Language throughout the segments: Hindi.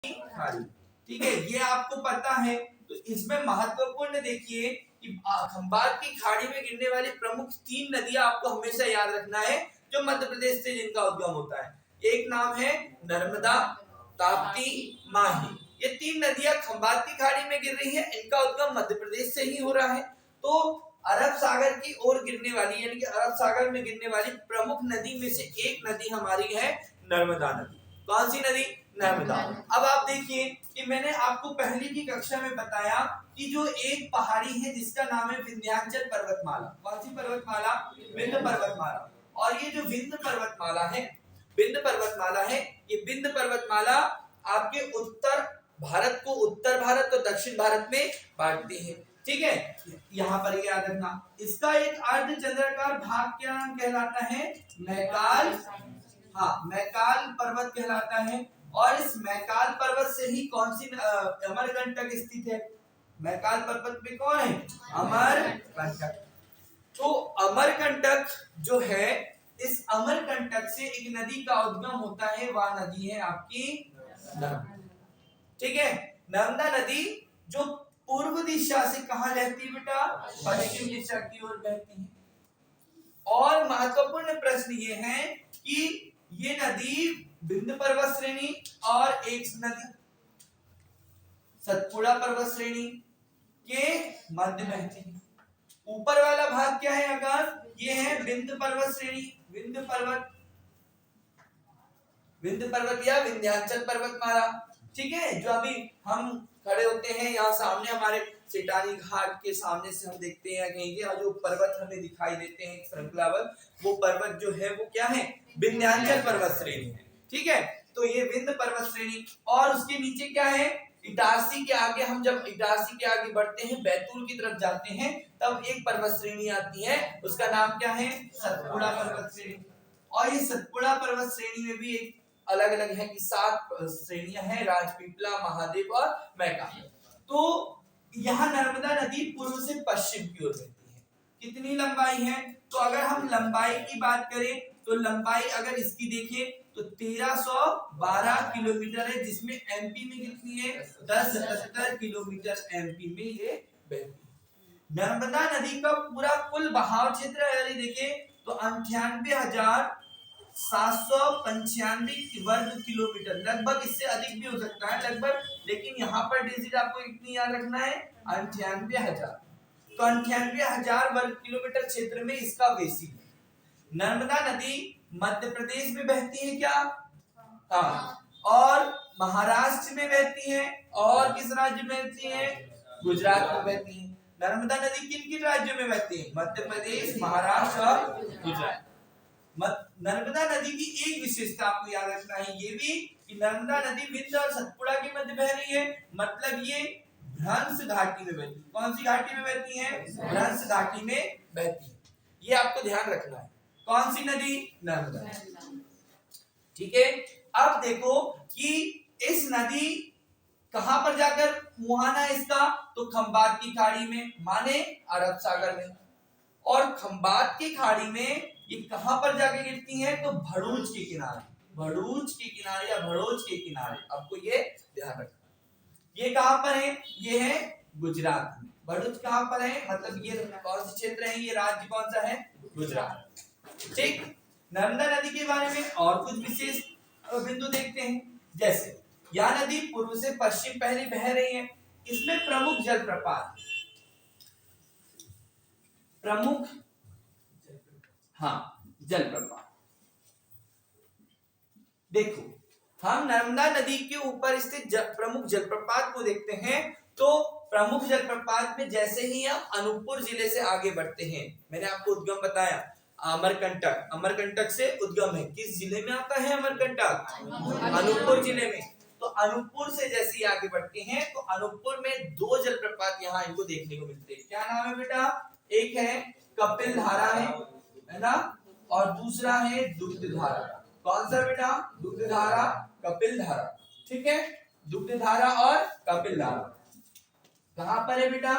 खाड़ी, ठीक है, ये आपको पता है। तो इसमें महत्वपूर्ण देखिए कि खंबात की खाड़ी में गिरने वाली प्रमुख 3 नदियां आपको हमेशा याद रखना है जो मध्य प्रदेश से जिनका उद्गम होता है। एक नाम है नर्मदा, ताप्ती, माही। ये 3 नदियां खंबात की खाड़ी में गिर रही है, इनका उद्गम मध्य प्रदेश से ही हो रहा है। तो अरब सागर की ओर गिरने वाली यानी कि अरब सागर में गिरने वाली प्रमुख नदी में से एक नदी हमारी है नर्मदा नदी। कौन सी नदी? नर्मदा। अब आप देखिए कि मैंने आपको पहली की कक्षा में बताया कि जो एक पहाड़ी है जिसका नाम है विंध्याचल पर्वतमाला। कौन सी पर्वतमाला? विंध्य पर्वतमाला। और ये जो विंध्य पर्वतमाला है, ये विंध्य पर्वतमाला आपके उत्तर भारत को उत्तर भारत और दक्षिण भारत में बांटती है, ठीक है। यहाँ पर याद रखना, इसका एक अर्धचंद्राकार भाग क्या नाम कहलाता है? मैकाल। हाँ, मैकाल पर्वत कहलाता है। और इस मैकाल पर्वत से ही कौन सी अमरकंटक स्थित है? मैकाल पर्वत में कौन है? अमरकंटक। तो अमरकंटक जो है, इस अमरकंटक से एक नदी का उद्गम होता है, वह नदी है आपकी नर्मदा, ठीक है। नर्मदा नदी जो पूर्व दिशा से कहां बहती है बेटा? पश्चिम दिशा की ओर बहती है। और महत्वपूर्ण प्रश्न ये है कि ये नदी विंध्य पर्वत श्रेणी और एक नदी सतपुड़ा पर्वत श्रेणी के मध्य बहती है। ऊपर वाला भाग क्या है आकाश? ये है विंध्य पर्वत श्रेणी, विंध्य पर्वत या विंध्याचल पर्वतमाला, ठीक है। जो अभी हम खड़े होते हैं यहाँ सामने हमारे सेठानी घाट के सामने से हम देखते हैं कहीं के जो पर्वत हमें दिखाई देते हैं श्रृंखलाबद्ध, वो पर्वत जो है वो क्या है? विंध्याचल पर्वत श्रेणी है, ठीक है। तो ये विंध्य पर्वत श्रेणी और उसके नीचे क्या है? इटारसी के आगे, हम जब इटारसी के आगे बढ़ते हैं बैतूल की तरफ जाते हैं तब एक पर्वत श्रेणी आती है, उसका नाम क्या है? सतपुड़ा पर्वत श्रेणी। और ये सतपुड़ा पर्वत श्रेणी में भी एक अलग अलग है कि 7 श्रेणियां हैं, राजपीपला, महादेव और मैकाल। तो यहाँ नर्मदा नदी पूर्व से पश्चिम की ओर बहती है। कितनी लंबाई है? तो अगर हम लंबाई की बात करें तो लंबाई अगर इसकी देखें तो 1312 किलोमीटर है, जिसमें एमपी में कितनी है? 1077 किलोमीटर एमपी में ये बहती है। नर्मदा नदी का पूरा कुल बहाव क्षेत्र यदि देखें तो 98,795 वर्ग किलोमीटर, लगभग इससे अधिक भी हो सकता है लगभग, लेकिन यहाँ पर डिजिट आपको इतनी याद रखना है 98,000। तो 98,000 वर्ग किलोमीटर क्षेत्र में इसका बेसिन है। नर्मदा नदी मध्य प्रदेश में बहती है क्या? हाँ। और महाराष्ट्र में बहती है और किस राज्य में बहती है? गुजरात में बहती है। नर्मदा नदी किन किन राज्यों में बहती है? मध्य प्रदेश, महाराष्ट्र और गुजरात। नर्मदा नदी की एक विशेषता आपको याद रखना है ये भी कि नर्मदा नदी विंध्य और सतपुड़ा के मध्य बह रही है, मतलब ये भ्रंश घाटी में बहती है। कौन सी घाटी में बहती है? भ्रंश घाटी में बहती है, ये आपको ध्यान रखना है। कौन सी नदी? नर्मदा, ठीक है। अब देखो कि इस नदी कहां पर जाकर मुहाना है इसका? तो खंबात की खाड़ी में, माने अरब सागर में। और खंबात की खाड़ी में ये कहां पर जाके गिरती है? तो भड़ूच के किनारे, भड़ूच के किनारे या भड़ोच के किनारे, आपको ये ध्यान रखना। ये कहां पर है? ये है गुजरात में। भड़ूच कहां पर है? मतलब ये कौन सा क्षेत्र है? ये राज्य कौन सा है? गुजरात, ठीक। नर्मदा नदी के बारे में और कुछ विशेष बिंदु देखते हैं। जैसे यह नदी पूर्व से पश्चिम पहले बह रही है, इसमें प्रमुख जलप्रपात, जलप्रपात देखो, हम नर्मदा नदी के ऊपर स्थित प्रमुख जलप्रपात को देखते हैं। तो प्रमुख जलप्रपात में जैसे ही हम अनूपपुर जिले से आगे बढ़ते हैं, मैंने आपको उद्गम बताया अमरकंटक, अमरकंटक से उद्गम है। किस जिले में आता है अमरकंटक? अनूपपुर जिले में। तो अनूपपुर से जैसे ही आगे बढ़ते हैं तो अनूपपुर में 2 जलप्रपात यहाँ इनको देखने को मिलते हैं। क्या नाम है बेटा? एक है कपिल धारा है ना, और दूसरा है दुग्ध धारा। कौन सा बेटा? दुग्ध धारा, कपिल धारा, ठीक है। दुग्ध धारा और कपिल धारा कहां पर है बेटा?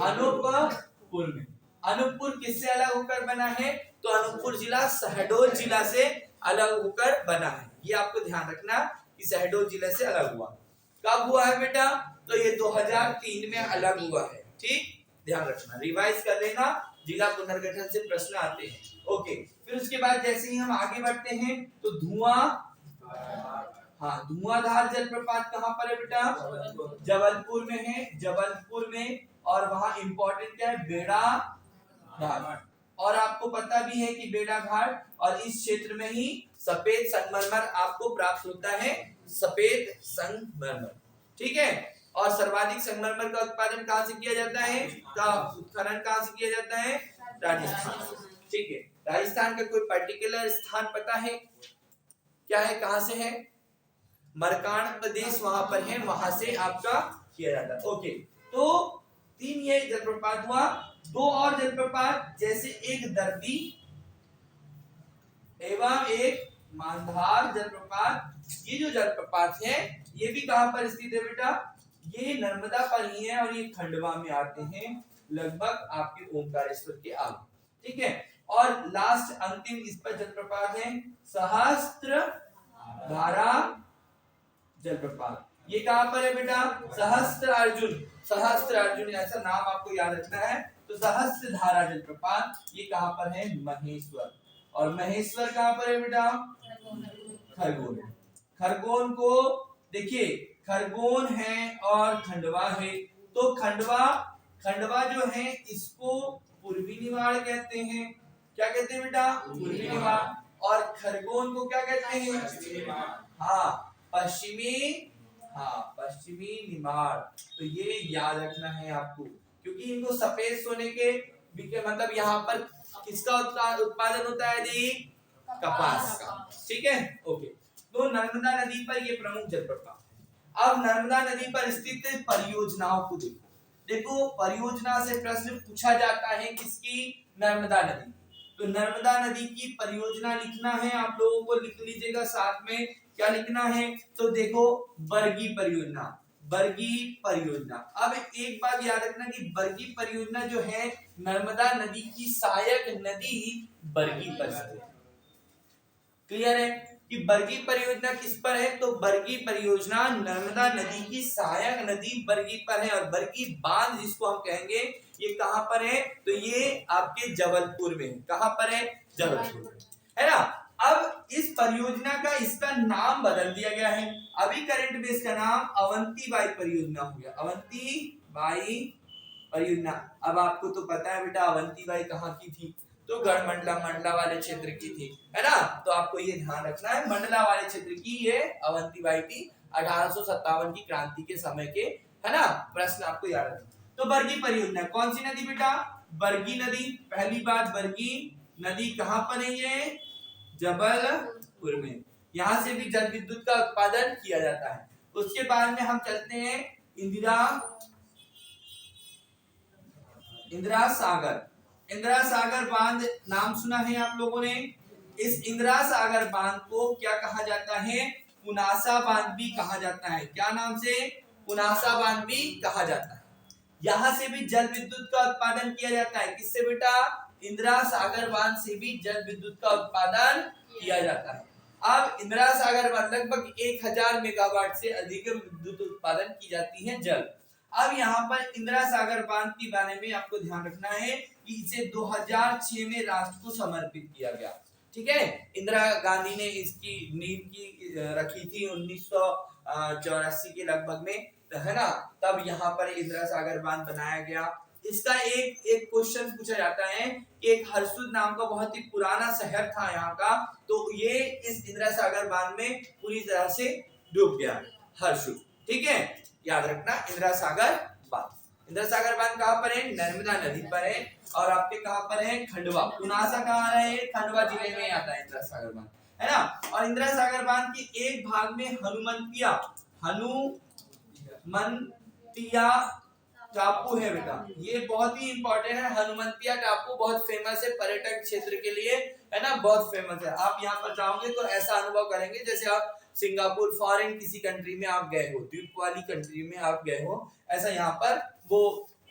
अनूपपुर में। अनूपपुर किससे अलग होकर बना है? तो अनूपपुर जिला शहडोल जिला से अलग होकर बना है, ये आपको ध्यान रखना कि शहडोल जिले से अलग हुआ। कब हुआ है बेटा? तो ये 2003 में अलग हुआ है। ठीक, ध्यान रखना, रिवाइज कर लेना, जिला पुनर्गठन से प्रश्न आते हैं। ओके, फिर उसके बाद जैसे ही हम आगे बढ़ते हैं तो धुआं, हाँ, धुआंधार जलप्रपात कहाँ पर है बेटा? जबलपुर में है, जबलपुर में। और वहां इंपॉर्टेंट क्या है? बेड़ा घाट। और आपको पता भी है कि बेड़ा घाट और इस क्षेत्र में ही सफेद संगमरमर आपको प्राप्त होता है, सफेद संगमरमर। ठीक है, और सर्वाधिक संगमरमर का उत्पादन कहां से किया जाता है? का उत्खनन कहां से किया जाता है? राजस्थान से। ठीक है, राजस्थान का कोई पर्टिकुलर स्थान पता है क्या है? कहां से है? मरकाण प्रदेश वहां पर है, वहां से आपका किया जाता है। ओके, तो 3 ये जलप्रपात हुआ। 2 और जलप्रपात, जैसे एक दर्दी एवं एक मांधार जलप्रपात। ये जो जलप्रपात है ये भी कहां पर स्थित है बेटा? ये नर्मदा पर ही है और ये खंडवा में आते हैं, लगभग आपके ओमकारेश्वर के आगे। ठीक है, और लास्ट अंतिम इस पर जलप्रपात है सहस्त्र धारा जलप्रपात। ये कहां पर है बेटा? सहस्त्र अर्जुन, सहस्त्र अर्जुन ऐसा नाम आपको याद रखना है। तो सहस्त्र धारा जलप्रपात ये कहां पर है? महेश्वर। और महेश्वर कहां पर है बेटा? खरगोन। खरगोन को देखिए, खरगोन है और खंडवा है। तो खंडवा जो है इसको पूर्वी निमाड़ कहते हैं। क्या कहते हैं बेटा? पूर्वी निमाड़। और खरगोन को क्या कहते हैं? हाँ, पश्चिमी, हाँ, पश्चिमी निमाड़। तो ये याद रखना है आपको, क्योंकि इनको सफेद सोने के मतलब यहाँ पर किसका उत्पादन होता है जी? कपास का। ठीक है, ओके। तो नर्मदा नदी पर ये प्रमुख जलप्रपात है। अब नर्मदा नदी पर स्थित परियोजनाओं को देखो। देखो, परियोजना से प्रश्न पूछा जाता है किसकी? नर्मदा नदी। तो नर्मदा नदी की परियोजना लिखना है, आप लोगों को लिख लीजिएगा साथ में। क्या लिखना है? तो देखो, बरगी परियोजना, बरगी परियोजना। अब एक बात याद रखना कि बरगी परियोजना जो है नर्मदा नदी की सहायक नदी बरगी पर स्थित है। क्लियर है कि बरगी परियोजना किस पर है? तो बरगी परियोजना नर्मदा नदी की सहायक नदी बरगी पर है। और बरगी बांध जिसको हम कहेंगे, ये कहां पर है? तो ये आपके जबलपुर में है। कहां पर है? जबलपुर में, है ना। अब इस परियोजना का इसका नाम बदल दिया गया है। अभी करंट में इसका नाम अवंती बाई परियोजना हो गया, अवंती बाई परियोजना। अब आपको तो पता है बेटा अवंती बाई कहाँ की थी? तो गढ़ मंडला वाले क्षेत्र की थी, है ना। तो आपको ये ध्यान रखना है, मंडला वाले क्षेत्र की ये अवंती बाई थी, 1857 की क्रांति के समय के, है ना। प्रश्न आपको याद रखना। तो बरगी परियोजना कौन सी नदी बेटा? बरगी नदी। पहली बात, बरगी नदी कहां पर है? ये जबलपुर में। यहां से भी जल विद्युत का उत्पादन किया जाता है। उसके बाद में हम चलते हैं इंदिरा सागर। इंदिरा सागर बांध नाम सुना है आप लोगों ने। इस इंदिरा सागर बांध को क्या कहा जाता है? पुनासा बांध भी कहा जाता है। क्या नाम से? पुनासा बांध भी कहा जाता है। यहां से भी जल विद्युत का उत्पादन किया जाता है। किससे बेटा? इंदिरा सागर बांध से भी जल विद्युत का उत्पादन किया जाता है। अब इंदिरा सागर बांध लगभग 1000 मेगावाट से अधिक विद्युत उत्पादन की जाती है जल। अब यहाँ पर इंदिरा सागर बांध के बारे में आपको ध्यान रखना है कि इसे 2006 में राष्ट्र को समर्पित किया गया। ठीक है, इंदिरा गांधी ने इसकी नींव की रखी थी 1984 के लगभग में, है ना। तब यहाँ पर इंदिरा सागर बांध बनाया गया। इसका एक क्वेश्चन पूछा जाता है कि एक हरसुद नाम का बहुत ही पुराना शहर था यहाँ का, तो ये इस इंदिरा सागर बांध में पूरी तरह से डूब गया, हरसुद। ठीक है, याद रखना इंदिरा सागर बांध। इंदिरा सागर बांध कहां पर है? नर्मदा नदी पर है। और आपके कहां पर है? खंडवा। पुनासा कहां आ रहा है? खंडवा जिले में आता है इंदिरा सागर बांध, है ना। और इंदिरा सागर बांध के एक भाग में हनुमंतिया टापू है बेटा। ये बहुत ही इंपॉर्टेंट है। हनुमंतिया टापू बहुत फेमस है पर्यटक क्षेत्र के लिए, है ना, बहुत फेमस है। आप यहाँ पर जाओगे तो ऐसा अनुभव करेंगे जैसे आप सिंगापुर, फॉरेन किसी कंट्री में आप गए हो, द्वीप वाली कंट्री में आप गए हो, ऐसा यहाँ पर वो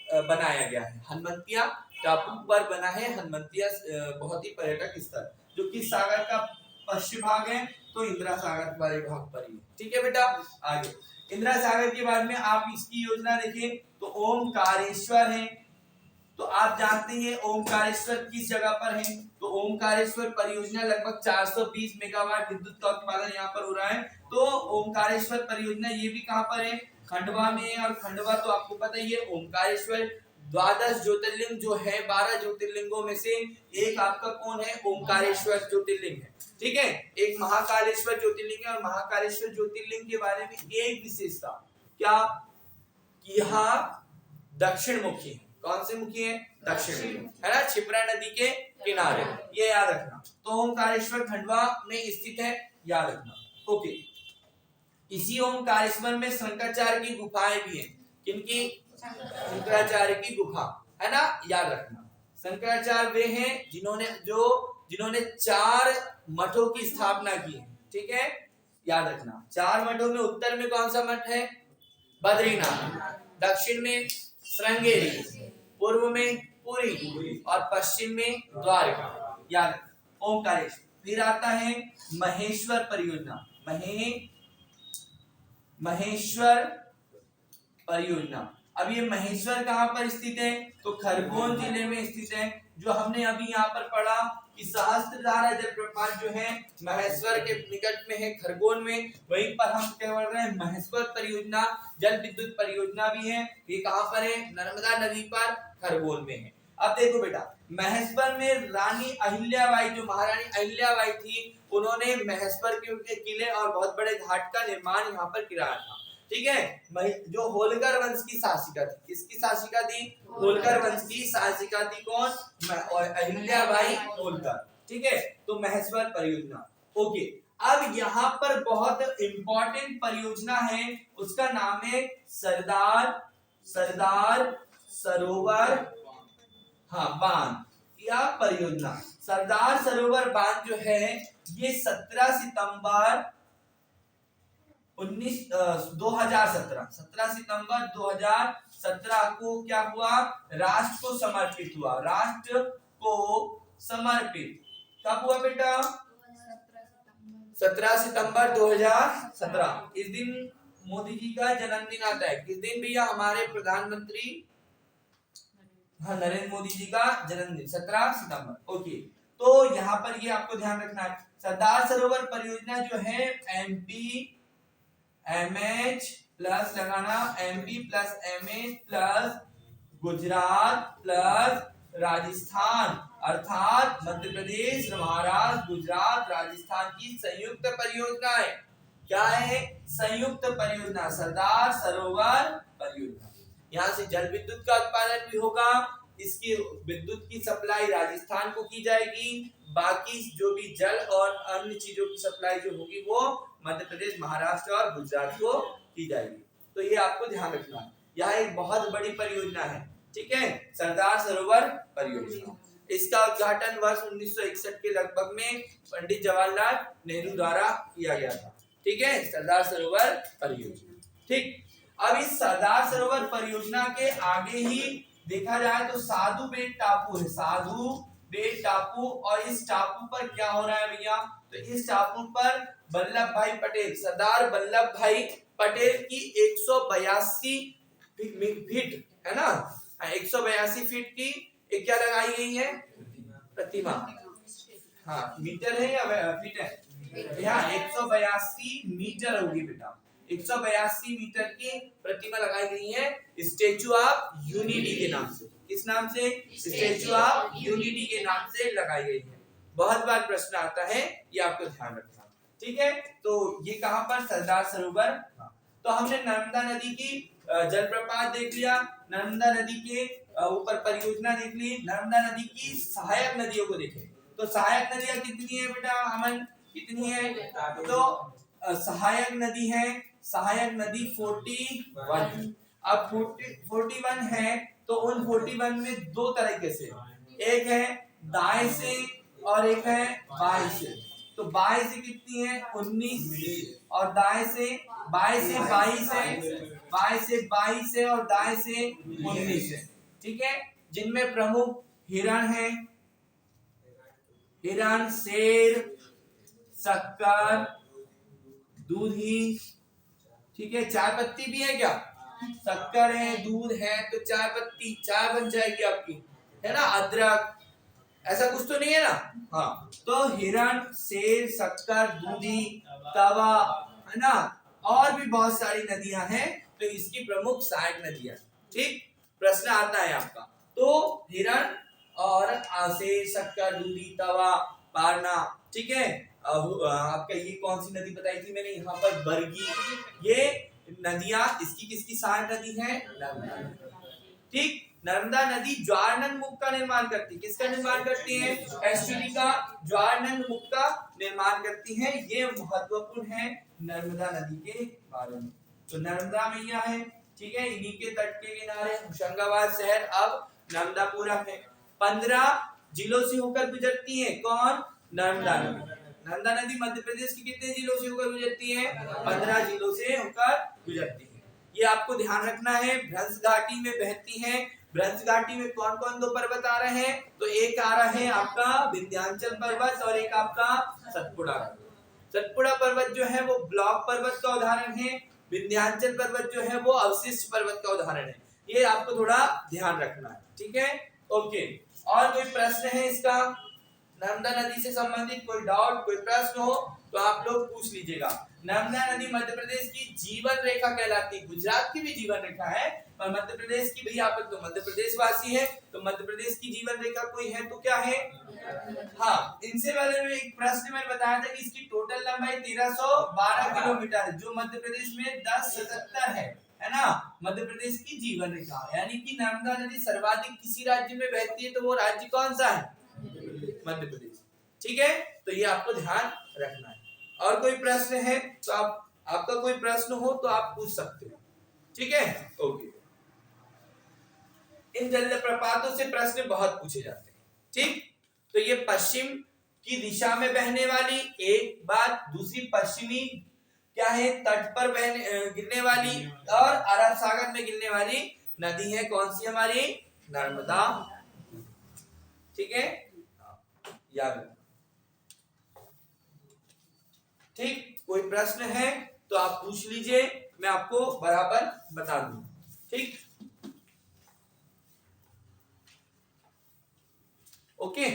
बनाया गया है। हनुमंतिया टापू पर बना है हनुमंतिया, बहुत ही पर्यटक स्थल, जो कि सागर का पश्चिम भाग है, तो इंदिरा सागर वाले भाग पर ही। ठीक है बेटा, आगे इंदिरा सागर के बाद में आप इसकी योजना देखें तो ओमकारेश्वर है। तो आप जानते हैं ओमकारेश्वर किस जगह पर है, तो ओमकारेश्वर परियोजना लगभग 420 मेगावाट विद्युत का उत्पादन यहाँ पर हो रहा है। तो ओमकारेश्वर परियोजना ये भी कहाँ पर है, खंडवा में है। और खंडवा तो आपको पता ही है, ओमकारेश्वर 12 ज्योतिर्लिंग जो है, 12 ज्योतिर्लिंगों में से एक आपका कौन है, ओमकारेश्वर ज्योतिर्लिंग है। ठीक है, एक महाकालेश्वर ज्योतिर्लिंग है। और महाकालेश्वर ज्योतिर्लिंग के बारे में एक विशेषता क्या, यहाँ दक्षिण मुखी है। कौन से मुखी है, दक्षिण है ना, क्षिप्रा नदी के किनारे, ये याद रखना। तो ओमकारेश्वर खंडवा में स्थित है, याद रखना। ओके, इसी ओमकारेश्वर में शंकराचार्य की गुफाएं भी हैं। किनकी, शंकराचार्य की गुफा है ना, याद रखना। शंकराचार्य वे हैं जिन्होंने 4 मठों की स्थापना की है। ठीक है, याद रखना। 4 मठों में उत्तर में कौन सा मठ है, बद्रीनाथ, दक्षिण में श्रृंगेरी, पूर्व में पुरी और पश्चिम में द्वारका, याद। ओमकारेश्वर। फिर आता है महेश्वर परियोजना। महेश्वर परियोजना। अब ये महेश्वर कहाँ पर स्थित है, तो खरगोन जिले में स्थित है। जो हमने अभी यहाँ पर पढ़ा कि सहस्त्रधारा जलप्रपात जो है महेश्वर के निकट में है, खरगोन में, वहीं पर हम क्या बोल रहे हैं, महेश्वर परियोजना जल विद्युत परियोजना भी है। ये कहाँ पर है, नर्मदा नदी पर, खरगोन में है। अब देखो बेटा, महेश्वर में रानी अहिल्याबाई, जो महारानी अहिल्याबाई थी, उन्होंने महेश्वर के किले और बहुत बड़े घाट का निर्माण यहाँ पर किया था। ठीक है, जो होलकर वंश की शासिका थी, किसकी शासिका थी, होलकर वंश की शासिका थी कौन, अहिल्याबाई होलकर। ठीक है, तो महेश्वर परियोजना। ओके, अब यहाँ पर बहुत इंपॉर्टेंट परियोजना है, उसका नाम है सरदार सरोवर बांध या परियोजना। सरदार सरोवर बांध जो है ये 17 सितंबर 2017 को क्या हुआ, राष्ट्र को समर्पित हुआ। राष्ट्र को समर्पित कब हुआ बेटा, 17 सितंबर 2017। इस दिन मोदी जी का जन्मदिन आता है। किस दिन भैया, हमारे प्रधानमंत्री नरेंद्र मोदी जी का जन्मदिन 17 सितंबर। ओके, तो यहाँ पर ये आपको ध्यान रखना है। सरदार सरोवर परियोजना जो है एमपी एमएच प्लस लगाना, MP plus MH plus Gujarat plus Rajasthan, अर्थात मध्य प्रदेश, महाराष्ट्र, गुजरात, राजस्थान की संयुक्त परियोजना है। क्या है, संयुक्त परियोजना, सरदार सरोवर परियोजना। यहाँ से जल विद्युत का उत्पादन भी होगा, इसकी विद्युत की सप्लाई राजस्थान को की जाएगी, बाकी जो भी जल और अन्य चीजों की सप्लाई जो होगी वो मध्य प्रदेश, महाराष्ट्र और गुजरात को की जाएगी। तो ये आपको ध्यान रखना है, यह एक बहुत बड़ी परियोजना है। ठीक है, सरदार सरोवर परियोजना। इसका उद्घाटन वर्ष 1961 के लगभग में पंडित जवाहरलाल नेहरू द्वारा किया गया था। ठीक है, सरदार सरोवर परियोजना। ठीक, अब इस सरदार सरोवर परियोजना के आगे ही देखा जाए तो साधु बेट टापू है, साधु बेट टापू। और इस टापू पर क्या हो रहा है भैया, तो इस टापू पर वल्लभ भाई पटेल, सरदार वल्लभ भाई पटेल की 182 फीट है ना, 182 फीट की एक क्या लगाई गई है, प्रतिमा। हाँ, मीटर है या फीट है, यहाँ 182 मीटर होगी बेटा, 182 मीटर की प्रतिमा लगाई गई है स्टेचू ऑफ यूनिटी के नाम से। किस नाम से, स्टेचू ऑफ यूनिटी के नाम से लगाई गई है। बहुत बार प्रश्न आता है, ये आपको ध्यान रखना। ठीक है, तो ये कहां पर, सरदार सरोवर। तो हमने नर्मदा नदी की जलप्रपात देख लिया, नर्मदा नदी के ऊपर परियोजना देख ली, नर्मदा नदी की सहायक नदियों को देखें। तो सहायक नदियां कितनी है बेटा, अमन कितनी है, तो सहायक नदी है, सहायक नदी 41। अब 41 है, तो उन 41 में दो तरीके से, एक है दाएं से और एक है बाएं से। तो बाएं से कितनी है, 19, और दाएं से 22 है, बाएं से 22 है और दाएं से 19 है। ठीक है, जिनमें प्रमुख हिरण है, हिरण, शेर, शक्कर, दूधी, ठीक है, चाय पत्ती भी है क्या, शक्कर है, दूध है, तो चाय पत्ती, चाय बन जाएगी आपकी, है ना। अदरक, ऐसा कुछ तो नहीं है ना। हाँ, तो हिरण, शेर, शक्कर, दूधी, तवा, है ना, और भी बहुत सारी नदियां हैं। तो इसकी प्रमुख 60 नदियां। ठीक, प्रश्न आता है आपका। तो हिरण और शेर, शक्कर, दूधी, तवा, पारना, ठीक है। आपका ये कौन सी नदी बताई थी मैंने यहाँ पर, बरगी, ये नदियां, इसकी किसकी 60 नदी है, नर्मदा। ठीक, नर्मदा नदी ज्वारनद मुख का निर्माण करती है। किसका निर्माण करती है, एस्चुरी का, ज्वारनद मुख का निर्माण करती है। ये महत्वपूर्ण है नर्मदा नदी के बारे में। तो नर्मदा मैया है, ठीक है, इन्हीं के तट के किनारे होशंगाबाद शहर अब नर्मदापुरम है। 15 जिलों से होकर गुजरती है, कौन, नर्मदा नदी। नर्मदा नदी मध्य प्रदेश के कितने जिलों से होकर गुजरती है, 15 जिलों से होकर गुजरती है। ये आपको ध्यान रखना है। भ्रंश घाटी में बहती है। भ्रंश घाटी में कौन कौन दो पर्वत आ रहे हैं, तो एक आ रहा है आपका विंध्याचल पर्वत और एक आपका सतपुड़ा। सतपुड़ा पर्वत जो है वो ब्लॉक पर्वत का उदाहरण है, विंध्याचल पर्वत जो है वो अवशिष्ट पर्वत का उदाहरण है। ये आपको थोड़ा ध्यान रखना है, ठीक है, ओके। और कोई प्रश्न है इसका, नर्मदा नदी से संबंधित कोई डाउट, कोई प्रश्न हो तो आप लोग पूछ लीजिएगा। नर्मदा नदी मध्य प्रदेश की जीवन रेखा कहलाती है। गुजरात की भी जीवन रेखा है, और मध्य प्रदेश की, भैया आप तो मध्य प्रदेश वासी है, तो मध्य प्रदेश की जीवन रेखा कोई है तो क्या है, हाँ। इनसे पहले में एक प्रश्न में बताया था कि इसकी टोटल लंबाई 1312 किलोमीटर है, जो मध्य प्रदेश में 1077 है ना, मध्य प्रदेश की जीवन रेखा। यानी कि नर्मदा नदी सर्वाधिक किसी राज्य में बहती है, तो वो राज्य कौन सा है, मध्य प्रदेश। ठीक है, तो ये आपको ध्यान रखना है। और कोई प्रश्न है तो आपका कोई प्रश्न हो तो आप पूछ सकते हो, ठीक है, ओके। इन जलप्रपातों से प्रश्न बहुत पूछे जाते हैं, ठीक। तो ये पश्चिम की दिशा में बहने वाली एक बात, दूसरी पश्चिमी क्या है, तट पर गिरने वाली, और अरब सागर में गिरने वाली नदी है कौन सी, हमारी नर्मदा, ठीक है, याद रखना। ठीक, कोई प्रश्न है तो आप पूछ लीजिए, मैं आपको बराबर बता दूंगा, ठीक, ओके।